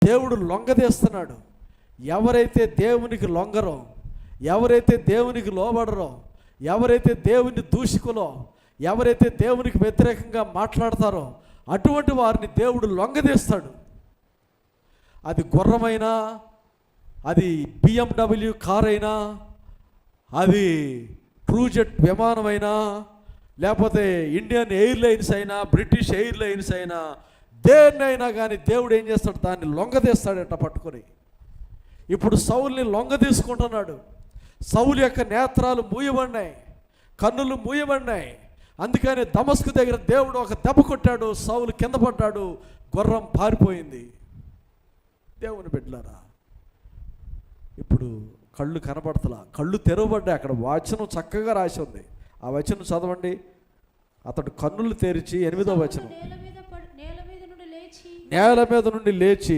దేవుడు లొంగదీస్తున్నాడు. ఎవరైతే దేవునికి లొంగరో, ఎవరైతే దేవునికి లోబడరో, ఎవరైతే దేవుని దూషికులో, ఎవరైతే దేవునికి వ్యతిరేకంగా మాట్లాడతారో అటువంటి వారిని దేవుడు లొంగదీస్తాడు. అది గుర్రమైనా, అది BMW కార్ అయినా, అది ట్రూజెట్ విమానమైనా, లేకపోతే ఇండియన్ ఎయిర్లైన్స్ అయినా, బ్రిటిష్ ఎయిర్లైన్స్ అయినా, దేన్నైనా కానీ దేవుడు ఏం చేస్తాడు? దాన్ని లొంగదీస్తాడట పట్టుకొని. ఇప్పుడు సౌలుని లొంగ తీసుకుంటున్నాడు. సౌలు యొక్క నేత్రాలు మూయబడినాయి, కన్నులు మూయబడినాయి. అందుకని దమస్కు దగ్గర దేవుడు ఒక దెబ్బ కొట్టాడు, సౌలు కింద పడ్డాడు, గుర్రం పారిపోయింది. దేవుని బిడ్డలారా, ఇప్పుడు కళ్ళు కనబడతలా, కళ్ళు తెరవబడ్డాయి. అక్కడ వచనం చక్కగా రాసి ఉంది. ఆ వచనం చదవండి. అతడు కన్నులు తెరిచి, 8వ వచనం, నేల మీద నుండి లేచి